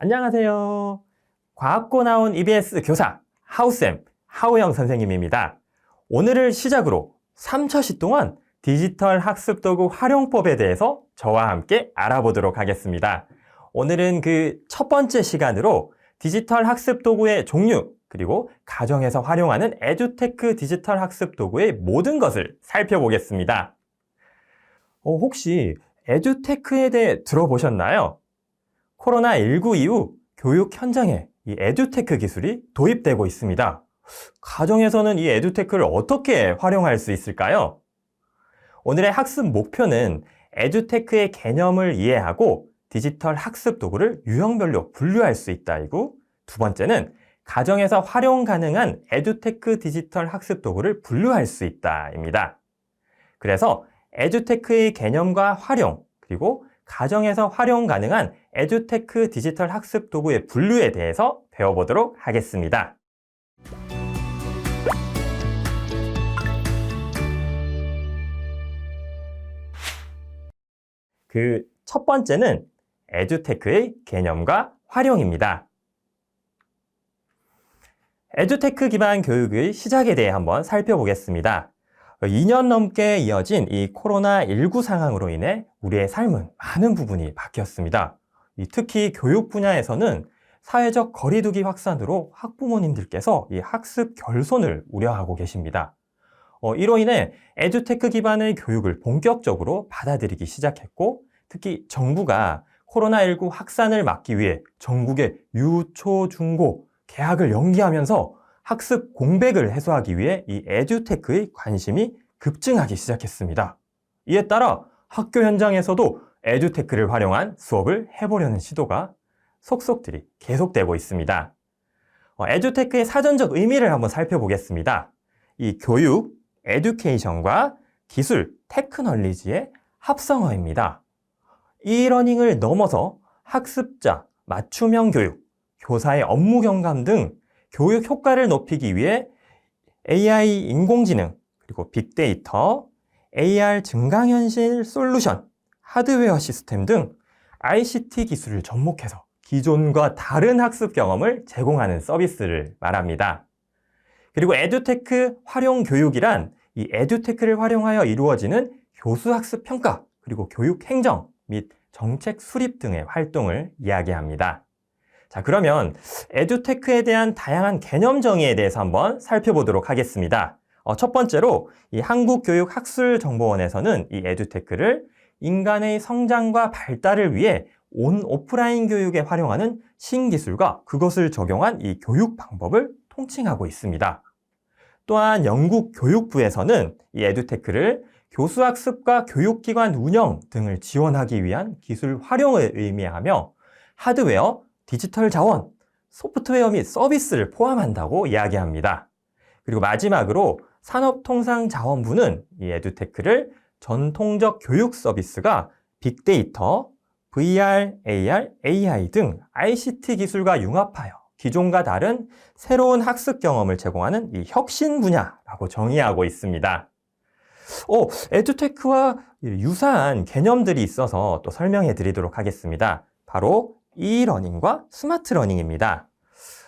안녕하세요. 과학고 나온 EBS 교사 하우쌤 하우영 선생님입니다. 오늘을 시작으로 3차시 동안 디지털 학습도구 활용법에 대해서 저와 함께 알아보도록 하겠습니다. 오늘은 그 첫 번째 시간으로 디지털 학습도구의 종류, 그리고 가정에서 활용하는 에듀테크 디지털 학습도구의 모든 것을 살펴보겠습니다. 혹시 에듀테크에 대해 들어보셨나요? 코로나19 이후 교육 현장에 이 에듀테크 기술이 도입되고 있습니다. 가정에서는 이 에듀테크를 어떻게 활용할 수 있을까요? 오늘의 학습 목표는 에듀테크의 개념을 이해하고 디지털 학습 도구를 유형별로 분류할 수 있다이고, 두 번째는 가정에서 활용 가능한 에듀테크 디지털 학습 도구를 분류할 수 있다입니다. 그래서 에듀테크의 개념과 활용, 그리고 가정에서 활용 가능한 에듀테크 디지털 학습 도구의 분류에 대해서 배워보도록 하겠습니다. 그 첫 번째는 에듀테크의 개념과 활용입니다. 에듀테크 기반 교육의 시작에 대해 한번 살펴보겠습니다. 2년 넘게 이어진 이 코로나19 상황으로 인해 우리의 삶은 많은 부분이 바뀌었습니다. 특히 교육 분야에서는 사회적 거리두기 확산으로 학부모님들께서 이 학습 결손을 우려하고 계십니다. 이로 인해 에듀테크 기반의 교육을 본격적으로 받아들이기 시작했고, 특히 정부가 코로나19 확산을 막기 위해 전국의 유, 초, 중고 개학을 연기하면서 학습 공백을 해소하기 위해 이 에듀테크의 관심이 급증하기 시작했습니다. 이에 따라 학교 현장에서도 에듀테크를 활용한 수업을 해보려는 시도가 속속들이 계속되고 있습니다. 에듀테크의 사전적 의미를 한번 살펴보겠습니다. 이 교육, 에듀케이션과 기술, 테크놀리지의 합성어입니다. 이러닝을 넘어서 학습자, 맞춤형 교육, 교사의 업무 경감 등 교육 효과를 높이기 위해 AI 인공지능, 그리고 빅데이터, AR 증강현실 솔루션, 하드웨어 시스템 등 ICT 기술을 접목해서 기존과 다른 학습 경험을 제공하는 서비스를 말합니다. 그리고 에듀테크 활용 교육이란 이 에듀테크를 활용하여 이루어지는 교수학습 평가, 그리고 교육 행정 및 정책 수립 등의 활동을 이야기합니다. 자, 그러면 에듀테크에 대한 다양한 개념 정의에 대해서 한번 살펴보도록 하겠습니다. 첫 번째로 이 한국교육학술정보원에서는 이 에듀테크를 인간의 성장과 발달을 위해 오프라인 교육에 활용하는 신기술과 그것을 적용한 이 교육 방법을 통칭하고 있습니다. 또한 영국 교육부에서는 이 에듀테크를 교수학습과 교육기관 운영 등을 지원하기 위한 기술 활용을 의미하며 하드웨어, 디지털 자원, 소프트웨어 및 서비스를 포함한다고 이야기합니다. 그리고 마지막으로 산업통상자원부는 이 에듀테크를 전통적 교육 서비스가 빅데이터, VR, AR, AI 등 ICT 기술과 융합하여 기존과 다른 새로운 학습 경험을 제공하는 이 혁신 분야라고 정의하고 있습니다. 에듀테크와 유사한 개념들이 있어서 또 설명해 드리도록 하겠습니다. 바로 이러닝과 스마트 러닝입니다.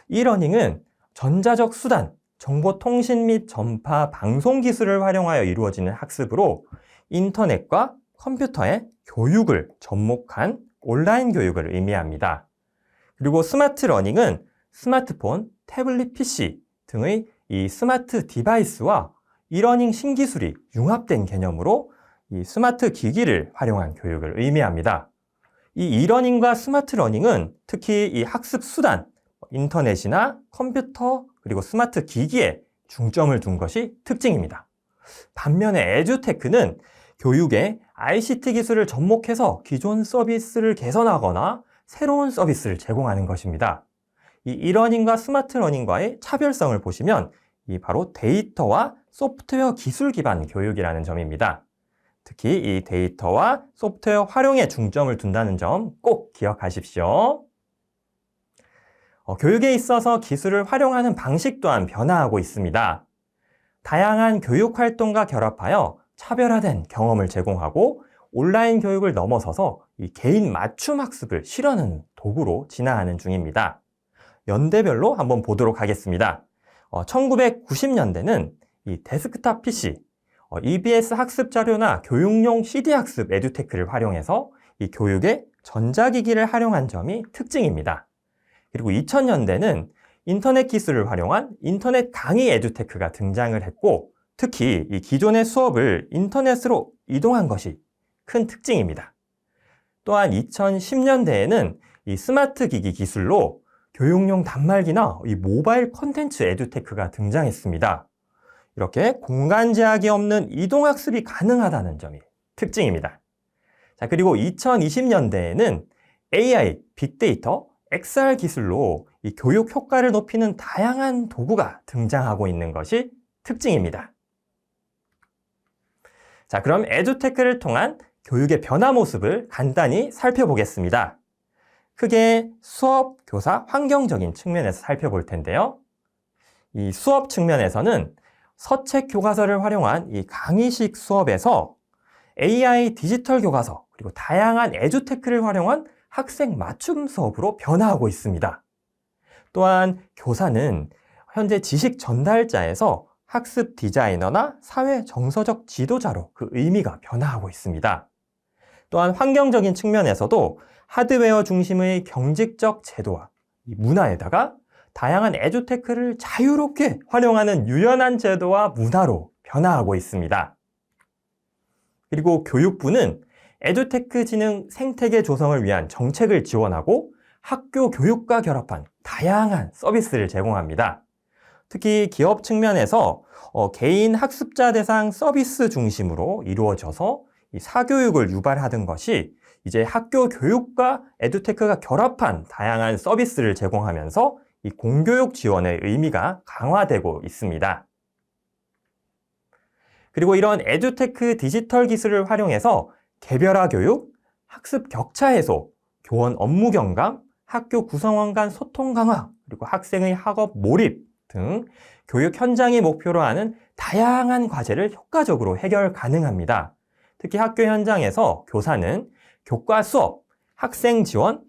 이러닝은 전자적 수단, 정보통신 및 전파 방송 기술을 활용하여 이루어지는 학습으로 인터넷과 컴퓨터의 교육을 접목한 온라인 교육을 의미합니다. 그리고 스마트 러닝은 스마트폰, 태블릿 PC 등의 이 스마트 디바이스와 이러닝 신기술이 융합된 개념으로 이 스마트 기기를 활용한 교육을 의미합니다. 이 이러닝과 스마트 러닝은 특히 이 학습 수단, 인터넷이나 컴퓨터, 그리고 스마트 기기에 중점을 둔 것이 특징입니다. 반면에 에듀테크는 교육에 ICT 기술을 접목해서 기존 서비스를 개선하거나 새로운 서비스를 제공하는 것입니다. 이 이러닝과 스마트 러닝과의 차별성을 보시면 이 바로 데이터와 소프트웨어 기술 기반 교육이라는 점입니다. 특히 이 데이터와 소프트웨어 활용에 중점을 둔다는 점 꼭 기억하십시오. 교육에 있어서 기술을 활용하는 방식 또한 변화하고 있습니다. 다양한 교육 활동과 결합하여 차별화된 경험을 제공하고 온라인 교육을 넘어서서 이 개인 맞춤 학습을 실현하는 도구로 진화하는 중입니다. 연대별로 한번 보도록 하겠습니다. 1990년대는 이 데스크탑 PC, EBS 학습 자료나 교육용 CD 학습 에듀테크를 활용해서 이 교육에 전자기기를 활용한 점이 특징입니다. 그리고 2000년대는 인터넷 기술을 활용한 인터넷 강의 에듀테크가 등장을 했고, 특히 이 기존의 수업을 인터넷으로 이동한 것이 큰 특징입니다. 또한 2010년대에는 이 스마트 기기 기술로 교육용 단말기나 이 모바일 콘텐츠 에듀테크가 등장했습니다. 이렇게 공간 제약이 없는 이동학습이 가능하다는 점이 특징입니다. 자, 그리고 2020년대에는 AI, 빅데이터, XR 기술로 이 교육 효과를 높이는 다양한 도구가 등장하고 있는 것이 특징입니다. 자, 그럼 에듀테크를 통한 교육의 변화 모습을 간단히 살펴보겠습니다. 크게 수업, 교사, 환경적인 측면에서 살펴볼 텐데요. 이 수업 측면에서는 서책 교과서를 활용한 이 강의식 수업에서 AI 디지털 교과서, 그리고 다양한 에듀테크를 활용한 학생 맞춤 수업으로 변화하고 있습니다. 또한 교사는 현재 지식 전달자에서 학습 디자이너나 사회 정서적 지도자로 그 의미가 변화하고 있습니다. 또한 환경적인 측면에서도 하드웨어 중심의 경직적 제도와 문화에다가 다양한 에듀테크를 자유롭게 활용하는 유연한 제도와 문화로 변화하고 있습니다. 그리고 교육부는 에듀테크 지능 생태계 조성을 위한 정책을 지원하고 학교 교육과 결합한 다양한 서비스를 제공합니다. 특히 기업 측면에서 개인 학습자 대상 서비스 중심으로 이루어져서 이 사교육을 유발하던 것이 이제 학교 교육과 에듀테크가 결합한 다양한 서비스를 제공하면서 이 공교육 지원의 의미가 강화되고 있습니다. 그리고 이런 에듀테크 디지털 기술을 활용해서 개별화 교육, 학습 격차 해소, 교원 업무 경감, 학교 구성원 간 소통 강화, 그리고 학생의 학업 몰입 등 교육 현장이 목표로 하는 다양한 과제를 효과적으로 해결 가능합니다. 특히 학교 현장에서 교사는 교과 수업, 학생 지원,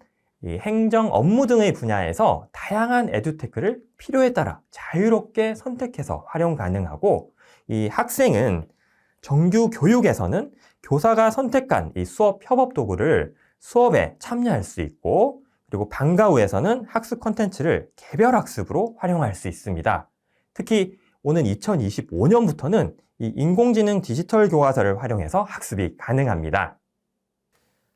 행정 업무 등의 분야에서 다양한 에듀테크를 필요에 따라 자유롭게 선택해서 활용 가능하고, 이 학생은 정규 교육에서는 교사가 선택한 이 수업 협업 도구를 수업에 참여할 수 있고, 그리고 방과 후에서는 학습 콘텐츠를 개별 학습으로 활용할 수 있습니다. 특히 오는 2025년부터는 이 인공지능 디지털 교과서를 활용해서 학습이 가능합니다.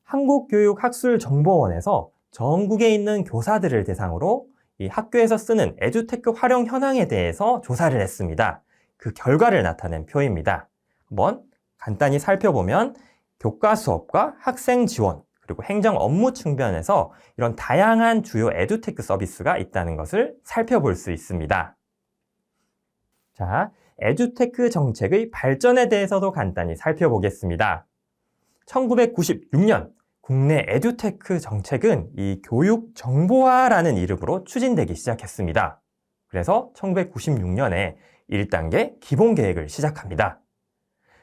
한국교육학술정보원에서 전국에 있는 교사들을 대상으로 이 학교에서 쓰는 에듀테크 활용 현황에 대해서 조사를 했습니다. 그 결과를 나타낸 표입니다. 한번 간단히 살펴보면 교과 수업과 학생 지원, 그리고 행정 업무 측면에서 이런 다양한 주요 에듀테크 서비스가 있다는 것을 살펴볼 수 있습니다. 자, 에듀테크 정책의 발전에 대해서도 간단히 살펴보겠습니다. 1996년 국내 에듀테크 정책은 이 교육정보화라는 이름으로 추진되기 시작했습니다. 그래서 1996년에 1단계 기본계획을 시작합니다.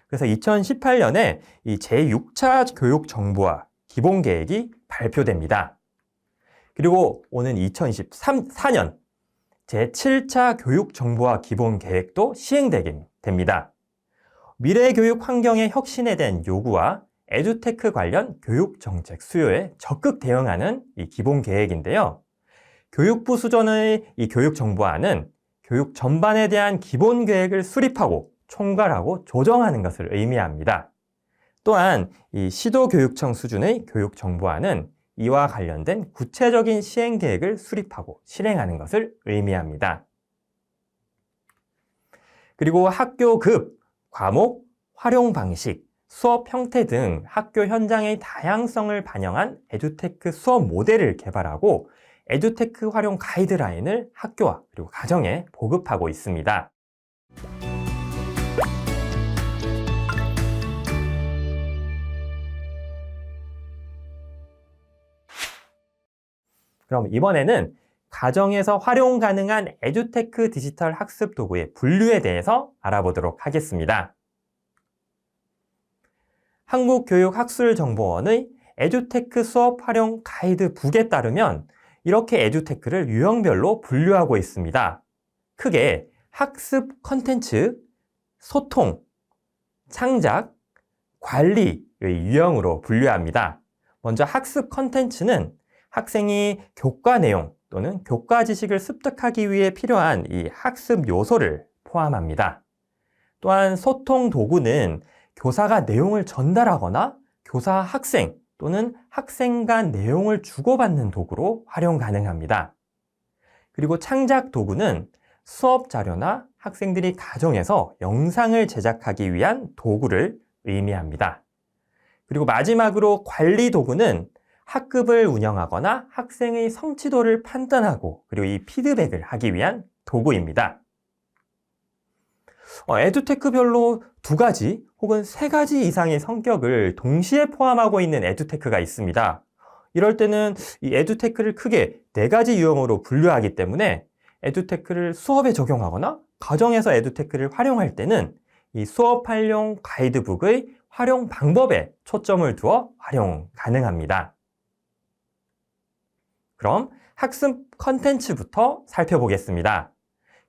그래서 2018년에 이 제6차 교육정보화 기본계획이 발표됩니다. 그리고 오는 2024년 제7차 교육정보화 기본계획도 시행되게 됩니다. 미래교육 환경의 혁신에 대한 요구와 에듀테크 관련 교육정책 수요에 적극 대응하는 이 기본계획인데요. 교육부 수준의 이 교육정보화는 교육 전반에 대한 기본계획을 수립하고 총괄하고 조정하는 것을 의미합니다. 또한 이 시도교육청 수준의 교육정보화는 이와 관련된 구체적인 시행계획을 수립하고 실행하는 것을 의미합니다. 그리고 학교급, 과목, 활용 방식, 수업 형태 등 학교 현장의 다양성을 반영한 에듀테크 수업 모델을 개발하고 에듀테크 활용 가이드라인을 학교와 그리고 가정에 보급하고 있습니다. 그럼 이번에는 가정에서 활용 가능한 에듀테크 디지털 학습 도구의 분류에 대해서 알아보도록 하겠습니다. 한국교육학술정보원의 에듀테크 수업 활용 가이드북에 따르면 이렇게 에듀테크를 유형별로 분류하고 있습니다. 크게 학습 컨텐츠, 소통, 창작, 관리의 유형으로 분류합니다. 먼저 학습 컨텐츠는 학생이 교과 내용 또는 교과 지식을 습득하기 위해 필요한 이 학습 요소를 포함합니다. 또한 소통 도구는 교사가 내용을 전달하거나 교사 학생 또는 학생 간 내용을 주고받는 도구로 활용 가능합니다. 그리고 창작 도구는 수업 자료나 학생들이 가정에서 영상을 제작하기 위한 도구를 의미합니다. 그리고 마지막으로 관리 도구는 학급을 운영하거나 학생의 성취도를 판단하고 그리고 이 피드백을 하기 위한 도구입니다. 에듀테크별로 2가지 혹은 3가지 이상의 성격을 동시에 포함하고 있는 에듀테크가 있습니다. 이럴 때는 이 에듀테크를 크게 4가지 유형으로 분류하기 때문에 에듀테크를 수업에 적용하거나 가정에서 에듀테크를 활용할 때는 이 수업 활용 가이드북의 활용 방법에 초점을 두어 활용 가능합니다. 그럼 학습 컨텐츠부터 살펴보겠습니다.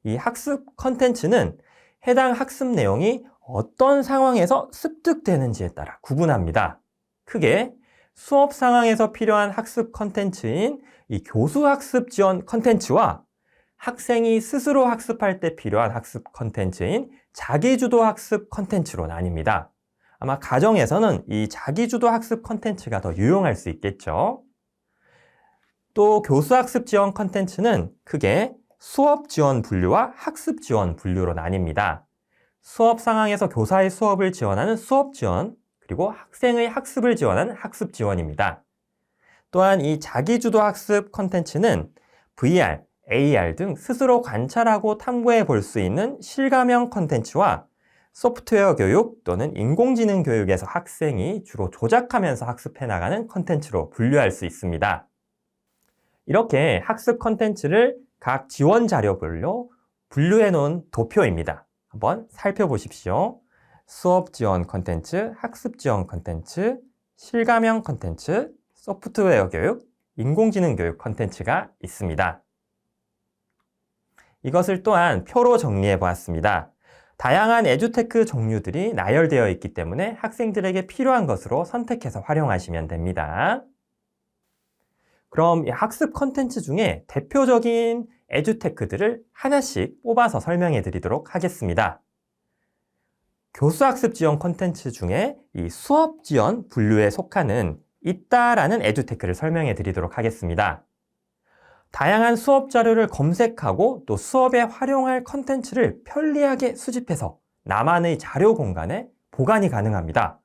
이 학습 컨텐츠는 해당 학습 내용이 어떤 상황에서 습득되는지에 따라 구분합니다. 크게 수업 상황에서 필요한 학습 컨텐츠인 이 교수 학습 지원 컨텐츠와 학생이 스스로 학습할 때 필요한 학습 컨텐츠인 자기주도 학습 컨텐츠로 나뉩니다. 아마 가정에서는 이 자기주도 학습 컨텐츠가 더 유용할 수 있겠죠. 또 교수 학습 지원 컨텐츠는 크게 수업 지원 분류와 학습 지원 분류로 나뉩니다. 수업 상황에서 교사의 수업을 지원하는 수업 지원, 그리고 학생의 학습을 지원하는 학습 지원입니다. 또한 이 자기주도 학습 컨텐츠는 VR, AR 등 스스로 관찰하고 탐구해 볼 수 있는 실감형 컨텐츠와 소프트웨어 교육 또는 인공지능 교육에서 학생이 주로 조작하면서 학습해 나가는 컨텐츠로 분류할 수 있습니다. 이렇게 학습 컨텐츠를 각 지원 자료별로 분류해 놓은 도표입니다. 한번 살펴보십시오. 수업 지원 컨텐츠, 학습 지원 컨텐츠, 실감형 컨텐츠, 소프트웨어 교육, 인공지능 교육 컨텐츠가 있습니다. 이것을 또한 표로 정리해 보았습니다. 다양한 에듀테크 종류들이 나열되어 있기 때문에 학생들에게 필요한 것으로 선택해서 활용하시면 됩니다. 그럼 이 학습 컨텐츠 중에 대표적인 에듀테크들을 하나씩 뽑아서 설명해 드리도록 하겠습니다. 교수학습 지원 컨텐츠 중에 이 수업 지원 분류에 속하는 있다라는 에듀테크를 설명해 드리도록 하겠습니다. 다양한 수업 자료를 검색하고 또 수업에 활용할 컨텐츠를 편리하게 수집해서 나만의 자료 공간에 보관이 가능합니다.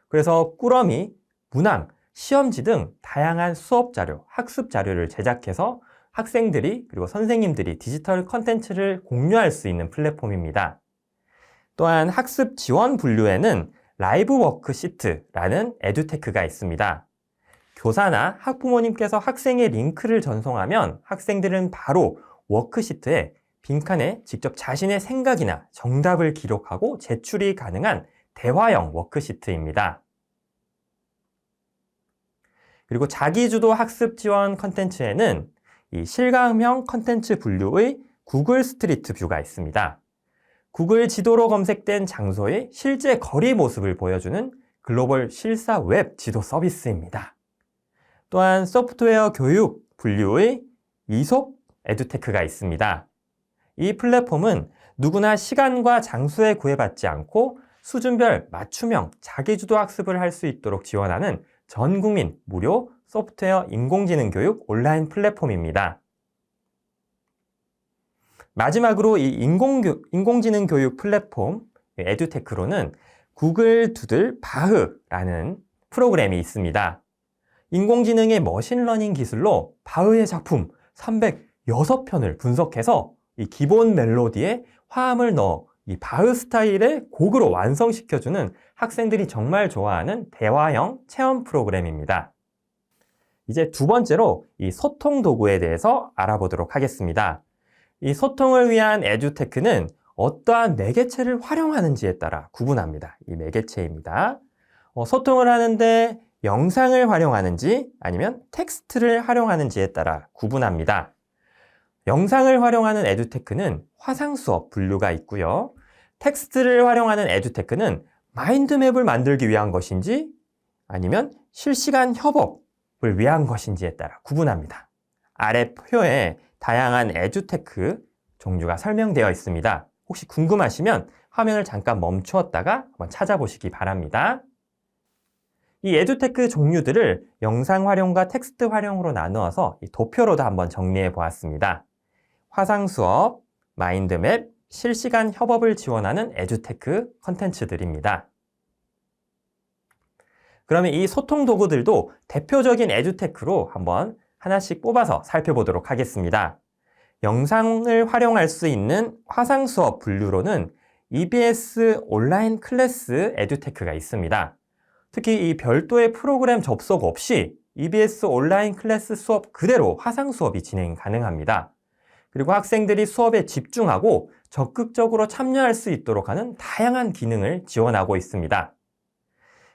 그래서 꾸러미, 문항, 시험지 등 다양한 수업 자료, 학습 자료를 제작해서 학생들이 그리고 선생님들이 디지털 컨텐츠를 공유할 수 있는 플랫폼입니다. 또한 학습 지원 분류에는 라이브 워크시트라는 에듀테크가 있습니다. 교사나 학부모님께서 학생의 링크를 전송하면 학생들은 바로 워크시트에 빈칸에 직접 자신의 생각이나 정답을 기록하고 제출이 가능한 대화형 워크시트입니다. 그리고 자기주도 학습 지원 컨텐츠에는 이 실감형 컨텐츠 분류의 구글 스트리트 뷰가 있습니다. 구글 지도로 검색된 장소의 실제 거리 모습을 보여주는 글로벌 실사 웹 지도 서비스입니다. 또한 소프트웨어 교육 분류의 이솝 에듀테크가 있습니다. 이 플랫폼은 누구나 시간과 장소에 구애받지 않고 수준별 맞춤형 자기주도 학습을 할 수 있도록 지원하는 전국민 무료 소프트웨어 인공지능 교육 온라인 플랫폼입니다. 마지막으로 이 인공지능 교육 플랫폼 에듀테크로는 구글 두들 바흐라는 프로그램이 있습니다. 인공지능의 머신러닝 기술로 바흐의 작품 306편을 분석해서 이 기본 멜로디에 화음을 넣어 이 바흐 스타일의 곡으로 완성시켜주는 학생들이 정말 좋아하는 대화형 체험 프로그램입니다. 이제 2번째로 이 소통 도구에 대해서 알아보도록 하겠습니다. 이 소통을 위한 에듀테크는 어떠한 매개체를 활용하는지에 따라 구분합니다. 이 매개체입니다. 소통을 하는데 영상을 활용하는지 아니면 텍스트를 활용하는지에 따라 구분합니다. 영상을 활용하는 에듀테크는 화상수업 분류가 있고요. 텍스트를 활용하는 에듀테크는 마인드맵을 만들기 위한 것인지 아니면 실시간 협업을 위한 것인지에 따라 구분합니다. 아래 표에 다양한 에듀테크 종류가 설명되어 있습니다. 혹시 궁금하시면 화면을 잠깐 멈추었다가 한번 찾아보시기 바랍니다. 이 에듀테크 종류들을 영상 활용과 텍스트 활용으로 나누어서 도표로도 한번 정리해 보았습니다. 화상수업, 마인드맵, 실시간 협업을 지원하는 에듀테크 컨텐츠들입니다. 그러면 이 소통 도구들도 대표적인 에듀테크로 한번 하나씩 뽑아서 살펴보도록 하겠습니다. 영상을 활용할 수 있는 화상수업 분류로는 EBS 온라인 클래스 에듀테크가 있습니다. 특히 이 별도의 프로그램 접속 없이 EBS 온라인 클래스 수업 그대로 화상 수업이 진행 가능합니다. 그리고 학생들이 수업에 집중하고 적극적으로 참여할 수 있도록 하는 다양한 기능을 지원하고 있습니다.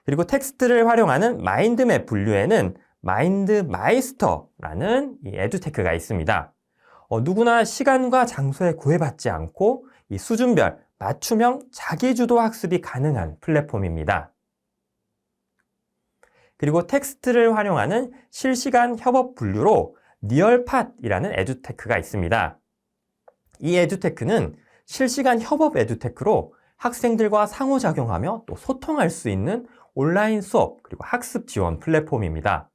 그리고 텍스트를 활용하는 마인드맵 분류에는 마인드마이스터라는 이 에듀테크가 있습니다. 누구나 시간과 장소에 구애받지 않고 이 수준별 맞춤형 자기주도 학습이 가능한 플랫폼입니다. 그리고 텍스트를 활용하는 실시간 협업 분류로 니얼팟이라는 에듀테크가 있습니다. 이 에듀테크는 실시간 협업 에듀테크로 학생들과 상호작용하며 또 소통할 수 있는 온라인 수업 그리고 학습 지원 플랫폼입니다.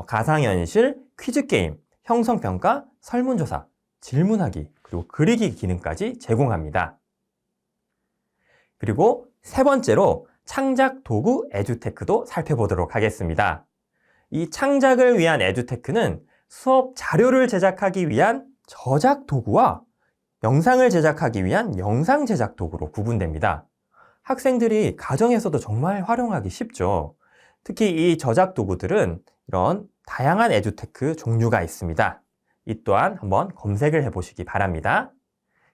가상현실, 퀴즈게임, 형성평가, 설문조사, 질문하기, 그리고 그리기 기능까지 제공합니다. 그리고 세 번째로 창작 도구 에듀테크도 살펴보도록 하겠습니다. 이 창작을 위한 에듀테크는 수업 자료를 제작하기 위한 저작 도구와 영상을 제작하기 위한 영상 제작 도구로 구분됩니다. 학생들이 가정에서도 정말 활용하기 쉽죠. 특히 이 저작 도구들은 이런 다양한 에듀테크 종류가 있습니다. 이 또한 한번 검색을 해보시기 바랍니다.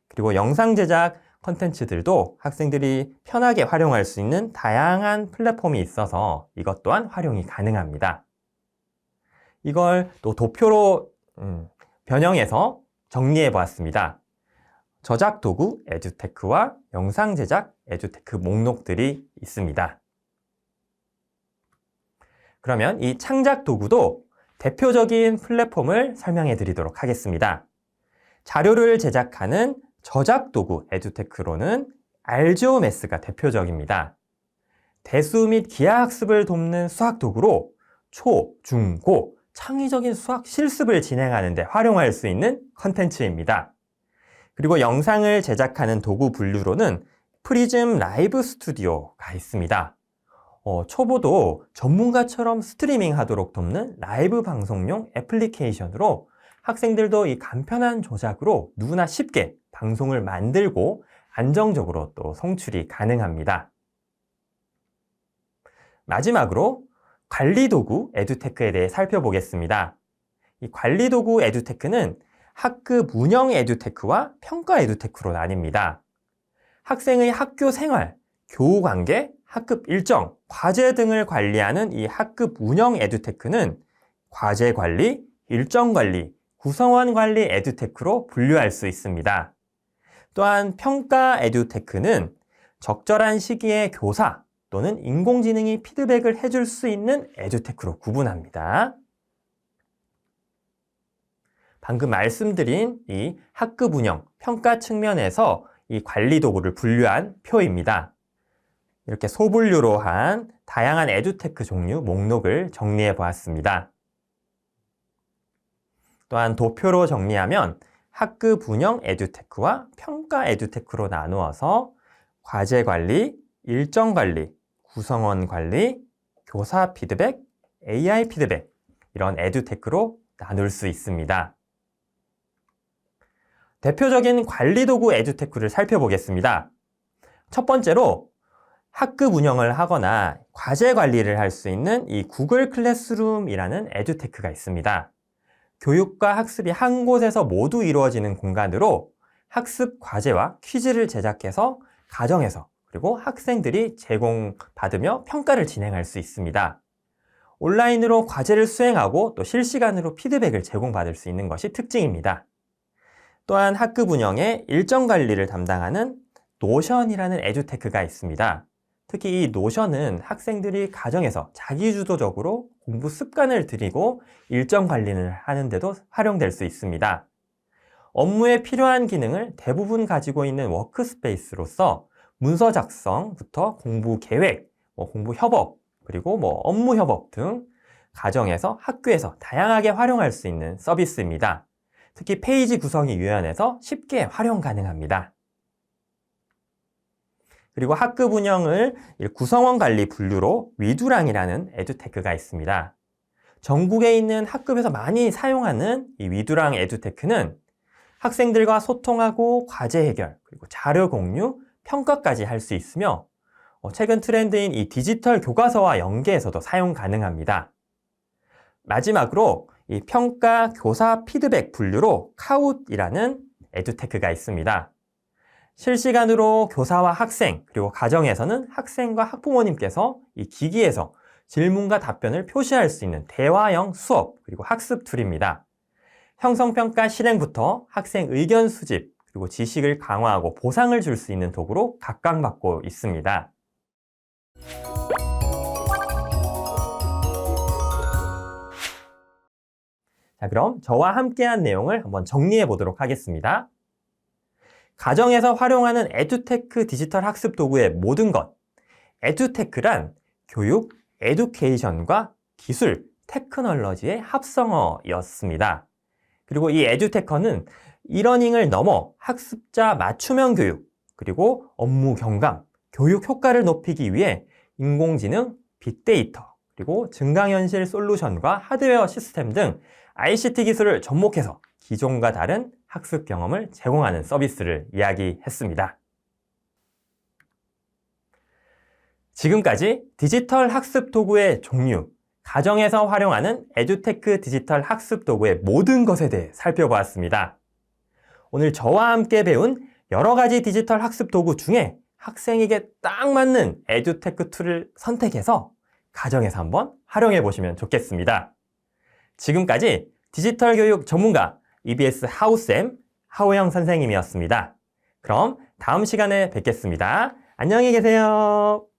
그리고 영상 제작 컨텐츠들도 학생들이 편하게 활용할 수 있는 다양한 플랫폼이 있어서 이것 또한 활용이 가능합니다. 이걸 또 도표로 변형해서 정리해 보았습니다. 저작 도구 에듀테크와 영상 제작 에듀테크 목록들이 있습니다. 그러면 이 창작 도구도 대표적인 플랫폼을 설명해 드리도록 하겠습니다. 자료를 제작하는 저작 도구 에듀테크로는 알지오메스가 대표적입니다. 대수 및 기하학습을 돕는 수학 도구로 초, 중, 고 창의적인 수학 실습을 진행하는 데 활용할 수 있는 컨텐츠입니다. 그리고 영상을 제작하는 도구 분류로는 프리즘 라이브 스튜디오가 있습니다. 초보도 전문가처럼 스트리밍 하도록 돕는 라이브 방송용 애플리케이션으로 학생들도 이 간편한 조작으로 누구나 쉽게 방송을 만들고 안정적으로 또 송출이 가능합니다. 마지막으로 관리도구 에듀테크에 대해 살펴보겠습니다. 이 관리도구 에듀테크는 학급 운영 에듀테크와 평가 에듀테크로 나뉩니다. 학생의 학교 생활, 교우 관계, 학급 일정, 과제 등을 관리하는 이 학급 운영 에듀테크는 과제 관리, 일정 관리, 구성원 관리 에듀테크로 분류할 수 있습니다. 또한 평가 에듀테크는 적절한 시기에 교사 또는 인공지능이 피드백을 해줄 수 있는 에듀테크로 구분합니다. 방금 말씀드린 이 학급 운영, 평가 측면에서 이 관리 도구를 분류한 표입니다. 이렇게 소분류로 한 다양한 에듀테크 종류 목록을 정리해 보았습니다. 또한 도표로 정리하면 학급 운영 에듀테크와 평가 에듀테크로 나누어서 과제 관리, 일정 관리, 구성원 관리, 교사 피드백, AI 피드백 이런 에듀테크로 나눌 수 있습니다. 대표적인 관리 도구 에듀테크를 살펴보겠습니다. 첫 번째로 학급 운영을 하거나 과제 관리를 할 수 있는 이 구글 클래스룸이라는 에듀테크가 있습니다. 교육과 학습이 한 곳에서 모두 이루어지는 공간으로 학습 과제와 퀴즈를 제작해서 가정에서 그리고 학생들이 제공받으며 평가를 진행할 수 있습니다. 온라인으로 과제를 수행하고 또 실시간으로 피드백을 제공받을 수 있는 것이 특징입니다. 또한 학급 운영의 일정 관리를 담당하는 노션이라는 에듀테크가 있습니다. 특히 이 노션은 학생들이 가정에서 자기주도적으로 공부 습관을 들이고 일정 관리를 하는데도 활용될 수 있습니다. 업무에 필요한 기능을 대부분 가지고 있는 워크스페이스로서 문서 작성부터 공부 계획, 공부 협업, 그리고 업무 협업 등 가정에서 학교에서 다양하게 활용할 수 있는 서비스입니다. 특히 페이지 구성이 유연해서 쉽게 활용 가능합니다. 그리고 학급 운영을 구성원 관리 분류로 위두랑이라는 에듀테크가 있습니다. 전국에 있는 학급에서 많이 사용하는 이 위두랑 에듀테크는 학생들과 소통하고 과제 해결, 그리고 자료 공유, 평가까지 할 수 있으며 최근 트렌드인 이 디지털 교과서와 연계해서도 사용 가능합니다. 마지막으로 이 평가 교사 피드백 분류로 카웃이라는 에듀테크가 있습니다. 실시간으로 교사와 학생, 그리고 가정에서는 학생과 학부모님께서 이 기기에서 질문과 답변을 표시할 수 있는 대화형 수업, 그리고 학습 툴입니다. 형성평가 실행부터 학생 의견 수집, 그리고 지식을 강화하고 보상을 줄 수 있는 도구로 각광받고 있습니다. 자, 그럼 저와 함께한 내용을 한번 정리해 보도록 하겠습니다. 가정에서 활용하는 에듀테크 디지털 학습 도구의 모든 것. 에듀테크란 교육, 에듀케이션과 기술, 테크놀로지의 합성어였습니다. 그리고 이 에듀테커는 이러닝을 넘어 학습자 맞춤형 교육, 그리고 업무 경감, 교육 효과를 높이기 위해 인공지능, 빅데이터, 그리고 증강현실 솔루션과 하드웨어 시스템 등 ICT 기술을 접목해서 기존과 다른 학습 경험을 제공하는 서비스를 이야기했습니다. 지금까지 디지털 학습 도구의 종류, 가정에서 활용하는 에듀테크 디지털 학습 도구의 모든 것에 대해 살펴보았습니다. 오늘 저와 함께 배운 여러 가지 디지털 학습 도구 중에 학생에게 딱 맞는 에듀테크 툴을 선택해서 가정에서 한번 활용해 보시면 좋겠습니다. 지금까지 디지털 교육 전문가 EBS 하우쌤 하우영 선생님이었습니다. 그럼 다음 시간에 뵙겠습니다. 안녕히 계세요.